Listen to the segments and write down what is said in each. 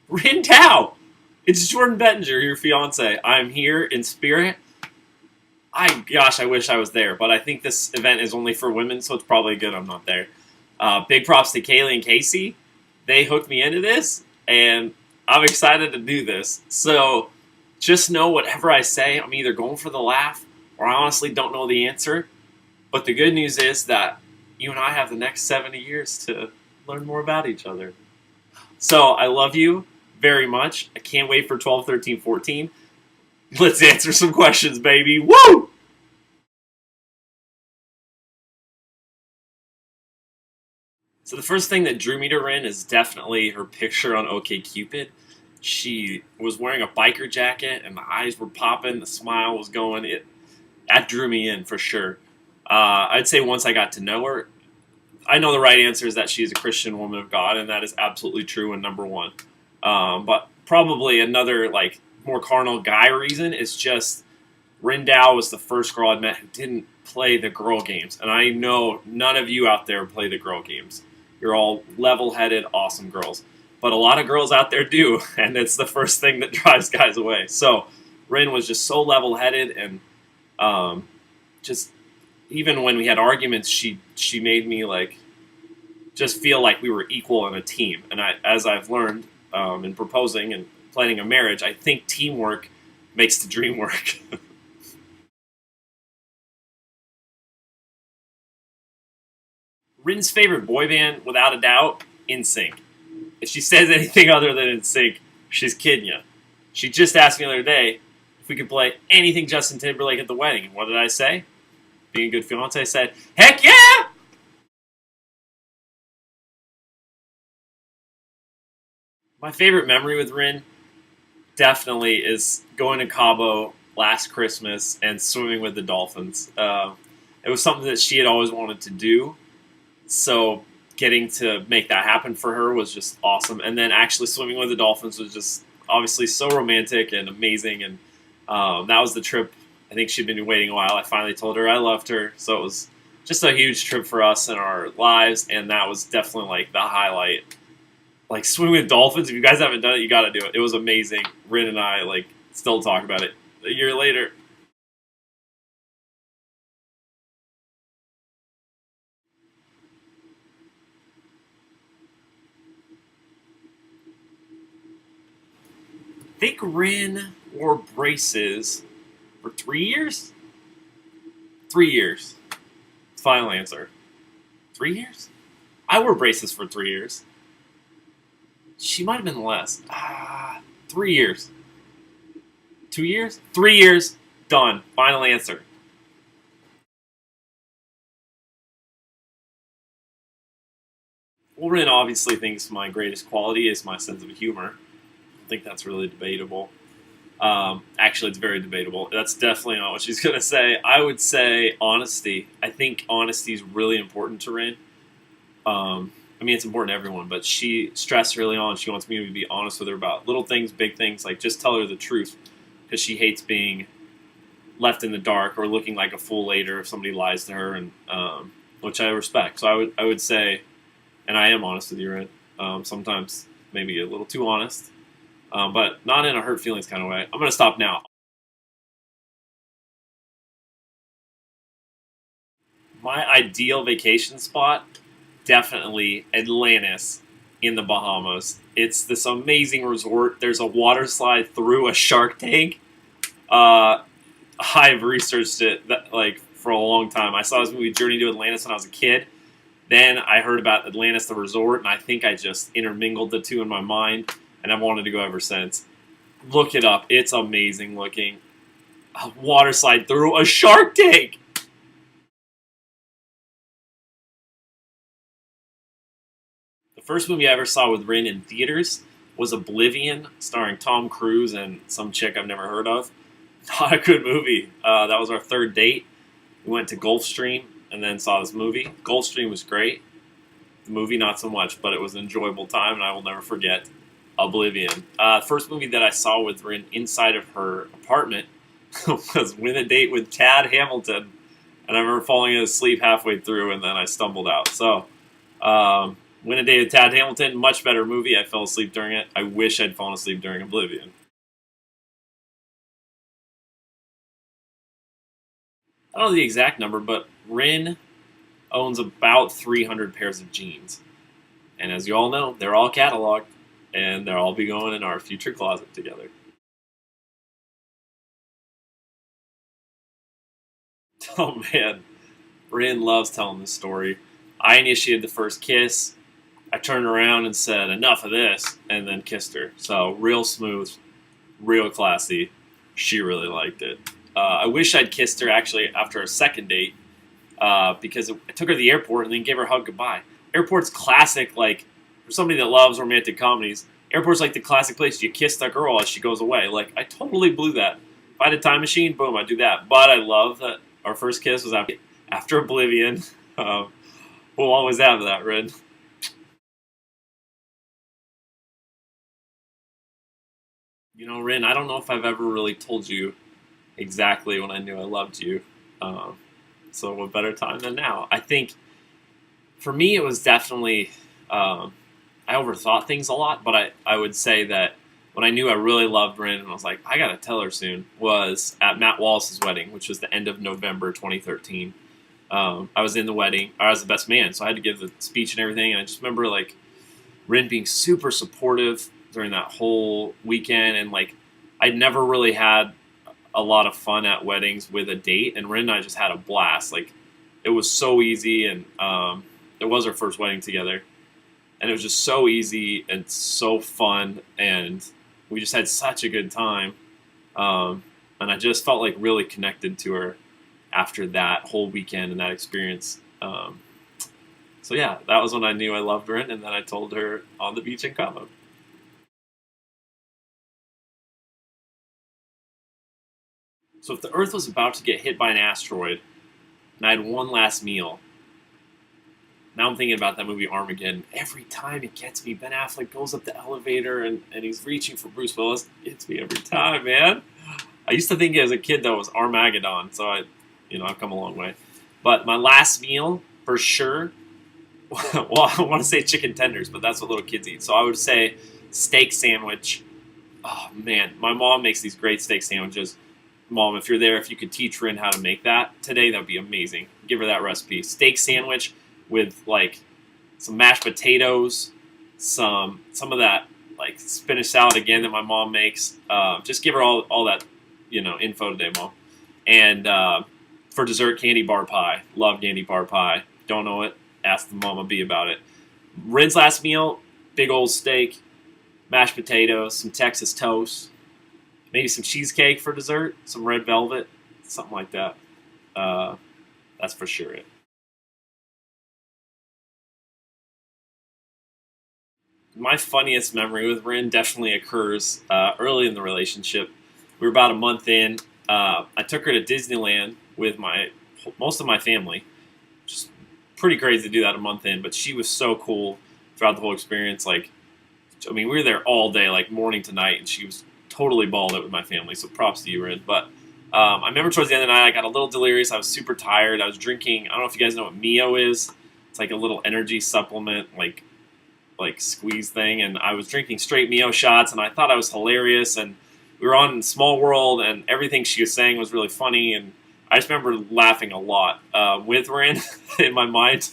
Rinn Tao! It's Jordan Bettinger, your fiance. I'm here in spirit. I wish I was there, but I think this event is only for women, so it's probably good I'm not there. Big props to Kaylee and Casey. They hooked me into this, and I'm excited to do this. So just know whatever I say, I'm either going for the laugh or I honestly don't know the answer. But the good news is that you and I have the next 70 years to learn more about each other. So I love you very much. I can't wait for 12, 13, 14. Let's answer some questions, baby. Woo! So the first thing that drew me to Rinn is definitely her picture on OkCupid. She was wearing a biker jacket, and the eyes were popping, the smile was going. That drew me in for sure. I'd say once I got to know her, I know the right answer is that she's a Christian woman of God, and that is absolutely true and number one. But probably another like more carnal guy reason is just Rindao was the first girl I met who didn't play the girl games, and I know none of you out there play the girl games. You're all level-headed, awesome girls, but a lot of girls out there do, and it's the first thing that drives guys away. So Rinn was just so level-headed, and just even when we had arguments, she made me like just feel like we were equal in a team. And as I've learned in proposing and planning a marriage, I think teamwork makes the dream work. Rinn's favorite boy band, without a doubt, NSYNC. If she says anything other than NSYNC, she's kidding you. She just asked me the other day if we could play anything Justin Timberlake at the wedding. What did I say? Being a good fiance, I said, heck yeah! My favorite memory with Rinn definitely is going to Cabo last Christmas and swimming with the dolphins. It was something that she had always wanted to do, so getting to make that happen for her was just awesome. And then actually swimming with the dolphins was just obviously so romantic and amazing. And that was the trip. I think she'd been waiting a while. I finally told her I loved her, so it was just a huge trip for us in our lives, and that was definitely like the highlight. Like swimming with dolphins, if you guys haven't done it, you got to do it. It was amazing. Rinn and I like still talk about it a year later. I think Rinn wore braces for 3 years. 3 years. Final answer. 3 years? I wore braces for 3 years. She might have been less. 3 years. 2 years? 3 years. Done. Final answer. Well, Rinn obviously thinks my greatest quality is my sense of humor. I think that's really debatable. Actually, it's very debatable. That's definitely not what she's going to say. I would say honesty. I think honesty is really important to Rinn. I mean, it's important to everyone, but she stressed early on she wants me to be honest with her about little things, big things, like just tell her the truth because she hates being left in the dark or looking like a fool later if somebody lies to her, and which I respect. So I would say, and I am honest with you, Rinn. Sometimes maybe a little too honest, but not in a hurt feelings kind of way. I'm going to stop now. My ideal vacation spot, definitely Atlantis in the Bahamas. It's this amazing resort. There's a water slide through a shark tank. I've researched it like for a long time. I saw this movie Journey to Atlantis when I was a kid. Then I heard about Atlantis, the resort, and I think I just intermingled the two in my mind, and I've wanted to go ever since. Look it up. It's amazing looking. A water slide through a shark tank. The first movie I ever saw with Rinn in theaters was Oblivion, starring Tom Cruise and some chick I've never heard of. Not a good movie. That was our third date. We went to Gulfstream and then saw this movie. Gulfstream was great. The movie, not so much, but it was an enjoyable time, and I will never forget Oblivion. First movie that I saw with Rinn inside of her apartment was Win a Date with Tad Hamilton, and I remember falling asleep halfway through, and then I stumbled out. So, Win a Day with Tad Hamilton, much better movie. I fell asleep during it. I wish I'd fallen asleep during Oblivion. I don't know the exact number, but Rinn owns about 300 pairs of jeans. And as you all know, they're all cataloged, and they'll all be going in our future closet together. Oh man, Rinn loves telling this story. I initiated the first kiss. I turned around and said, "Enough of this," and then kissed her. So real smooth, real classy. She really liked it. I wish I'd kissed her actually after a second date because I took her to the airport and then gave her a hug goodbye. Airport's classic, like for somebody that loves romantic comedies. Airport's like the classic place you kiss the girl as she goes away. Like I totally blew that. If I had a time machine, boom, I'd do that. But I love that our first kiss was after Oblivion. We'll always have that, Rinn. You know, Rinn, I don't know if I've ever really told you exactly when I knew I loved you. Um, so what better time than now? I think for me it was definitely I overthought things a lot, but I would say that when I knew I really loved Rinn and I was like, I gotta tell her soon, was at Matt Wallace's wedding, which was the end of November 2013. I was in the wedding. I was the best man, so I had to give the speech and everything. And I just remember like Rinn being super supportive during that whole weekend, and like I'd never really had a lot of fun at weddings with a date, and Rinn and I just had a blast. Like it was so easy, and it was our first wedding together, and it was just so easy and so fun, and we just had such a good time. And I just felt like really connected to her after that whole weekend and that experience. So yeah, that was when I knew I loved Rinn, and then I told her on the beach in Cabo. So if the Earth was about to get hit by an asteroid, and I had one last meal, now I'm thinking about that movie Armageddon. Every time it gets me, Ben Affleck goes up the elevator and he's reaching for Bruce Willis. It gets me every time, man. I used to think as a kid that was Armageddon, so I've come a long way. But my last meal, for sure, well, I want to say chicken tenders, but that's what little kids eat. So I would say steak sandwich. Oh man, my mom makes these great steak sandwiches. Mom, if you're there, if you could teach Rinn how to make that today, that would be amazing. Give her that recipe. Steak sandwich with like some mashed potatoes, some of that like spinach salad again that my mom makes. Just give her all that info today, Mom. And for dessert, candy bar pie. Love candy bar pie. Don't know it? Ask the Mama B about it. Rinn's last meal: big old steak, mashed potatoes, some Texas toast, maybe some cheesecake for dessert, some red velvet, something like that. That's for sure it. My funniest memory with Rinn definitely occurs early in the relationship. We were about a month in. I took her to Disneyland with most of my family. Just pretty crazy to do that a month in, but she was so cool throughout the whole experience. Like, I mean, we were there all day, like morning to night, and she was totally balled it with my family. So props to you, Rinn. But I remember towards the end of the night, I got a little delirious. I was super tired. I was drinking. I don't know if you guys know what Mio is. It's like a little energy supplement, like squeeze thing, and I was drinking straight Mio shots, and I thought I was hilarious, and we were on Small World, and everything she was saying was really funny, and I just remember laughing a lot with Rinn in my mind.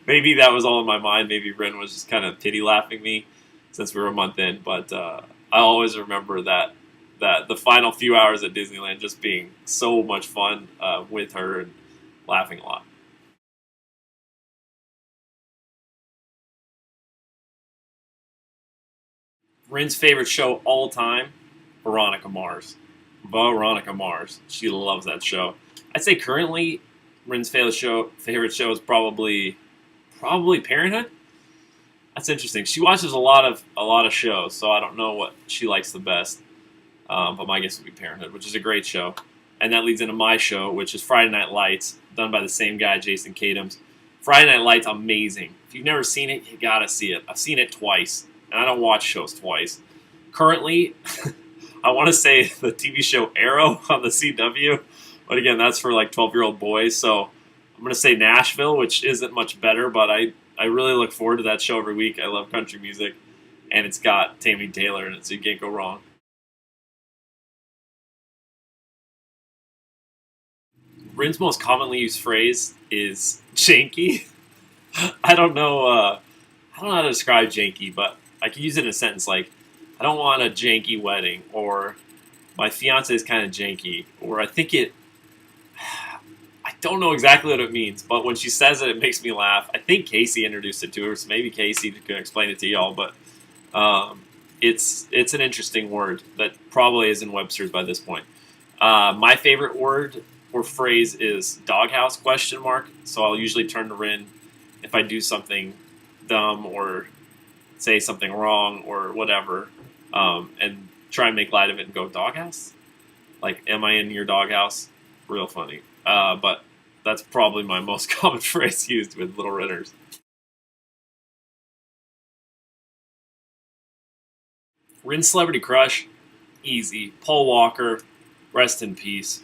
Maybe that was all in my mind. Maybe Rinn was just kind of pity laughing me since we were a month in, but I always remember that the final few hours at Disneyland just being so much fun with her and laughing a lot. Rinn's favorite show all time, Veronica Mars. Veronica Mars. She loves that show. I'd say currently, Rinn's favorite show is probably Parenthood. That's interesting. She watches a lot of shows, so I don't know what she likes the best. But my guess would be Parenthood, which is a great show. And that leads into my show, which is Friday Night Lights, done by the same guy, Jason Katims. Friday Night Lights, amazing. If you've never seen it, you gotta see it. I've seen it twice, and I don't watch shows twice. Currently, I want to say the TV show Arrow on the CW, but again, that's for like 12-year-old boys. So I'm gonna say Nashville, which isn't much better, but I really look forward to that show every week. I love country music, and it's got Tammy Taylor in it, so you can't go wrong. Rinn's most commonly used phrase is janky. I don't know. I don't know how to describe janky, but I can use it in a sentence like, "I don't want a janky wedding," or "My fiance is kind of janky," or "I think it." I don't know exactly what it means, but when she says it, it makes me laugh. I think Casey introduced it to her, so maybe Casey can explain it to y'all. But um, it's an interesting word that probably is in Webster's by this point. My favorite word or phrase is doghouse question mark. So I'll usually turn to Rinn if I do something dumb or say something wrong or whatever, and try and make light of it and go doghouse. Like, am I in your doghouse? Real funny. But that's probably my most common phrase used with little Rinners. Rinn celebrity crush, easy. Paul Walker, rest in peace.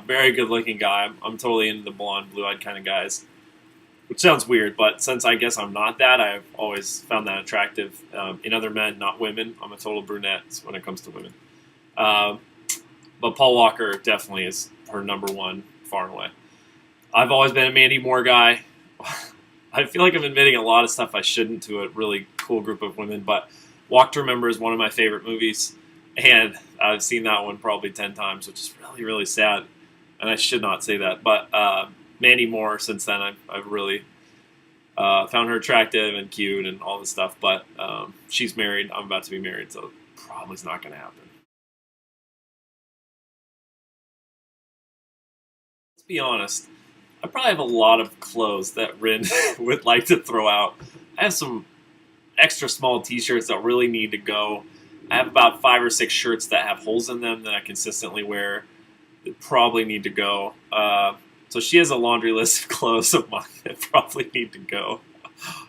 Very good looking guy. I'm totally into the blonde, blue eyed kind of guys. Which sounds weird, but since I guess I'm not that, I've always found that attractive in other men, not women. I'm a total brunette when it comes to women. Um, but Paul Walker definitely is her number one, far and away. I've always been a Mandy Moore guy. I feel like I'm admitting a lot of stuff I shouldn't to a really cool group of women, but Walk to Remember is one of my favorite movies, and I've seen that one probably 10 times, which is really, really sad, and I should not say that. But Mandy Moore, since then, I've really found her attractive and cute and all this stuff, but she's married. I'm about to be married, so probably it's not going to happen. Let's be honest. I probably have a lot of clothes that Rinn would like to throw out. I have some extra small t-shirts that really need to go. I have about 5 or 6 shirts that have holes in them that I consistently wear that probably need to go. So she has a laundry list of clothes of mine that probably need to go.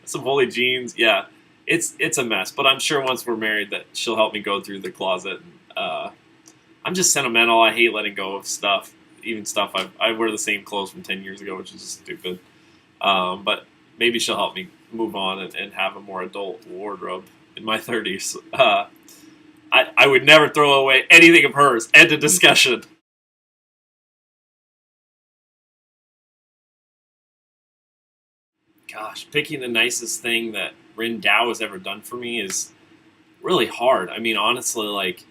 Some holy jeans, yeah. It's a mess, but I'm sure once we're married that she'll help me go through the closet. I'm just sentimental. I hate letting go of stuff, even stuff I wear the same clothes from 10 years ago, which is just stupid. But maybe she'll help me move on and have a more adult wardrobe in my 30s. I would never throw away anything of hers. End of discussion. Gosh, picking the nicest thing that Rin Dow has ever done for me is really hard. I mean, honestly, like,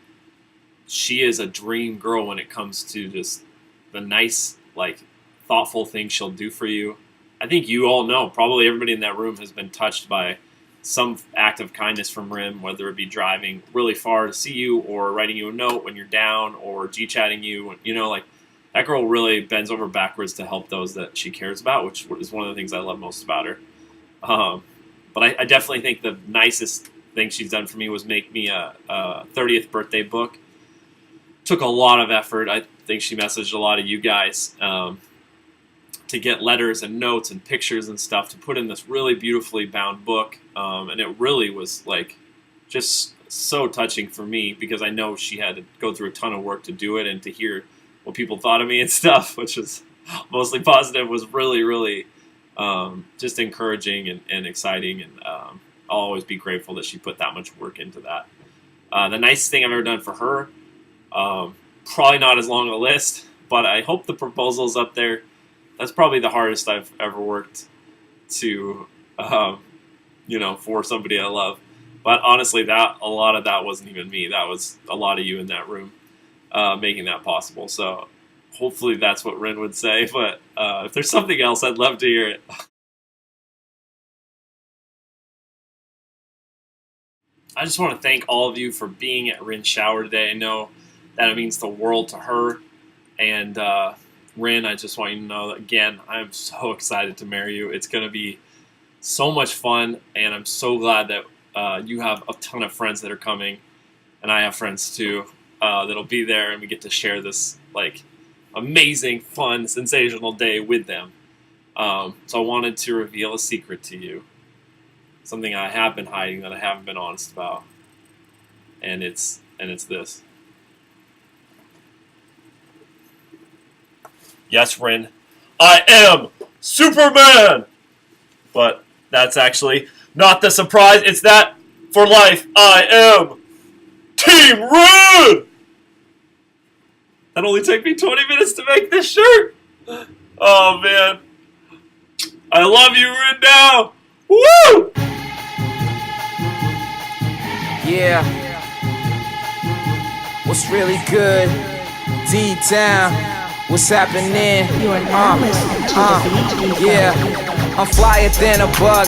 she is a dream girl when it comes to just the nice, like, thoughtful things she'll do for you. I think you all know, probably everybody in that room has been touched by some act of kindness from Rim, whether it be driving really far to see you or writing you a note when you're down or G-chatting you. You know, like, that girl really bends over backwards to help those that she cares about, which is one of the things I love most about her. Um, but I definitely think the nicest thing she's done for me was make me a 30th birthday book. Took a lot of effort. I think she messaged a lot of you guys to get letters and notes and pictures and stuff to put in this really beautifully bound book. And it really was like just so touching for me because I know she had to go through a ton of work to do it, and to hear what people thought of me and stuff, which was mostly positive, was really, really just encouraging and exciting. And I'll always be grateful that she put that much work into that. The nicest thing I've ever done for her, probably not as long a list, but I hope the proposal's up there. That's probably the hardest I've ever worked to, for somebody I love. But honestly, that a lot of that wasn't even me. That was a lot of you in that room making that possible. So hopefully that's what Rinn would say. But if there's something else, I'd love to hear it. I just want to thank all of you for being at Rinn's shower today. I know that it means the world to her. And Rinn, I just want you to know that, again, I'm so excited to marry you. It's going to be so much fun, and I'm so glad that you have a ton of friends that are coming, and I have friends too that'll be there, and we get to share this like amazing, fun, sensational day with them. So I wanted to reveal a secret to you, something I have been hiding that I haven't been honest about, and it's this. Yes, Rinn, I am Superman! But That's actually not the surprise. It's that for life I am Team Rinn! That only took me 20 minutes to make this shirt. Oh, man. I love you, Rinn, now. Woo! Yeah. What's really good? D-Town. What's happening? You are now listening to the Beat Yeah. I'm flyer than a bug.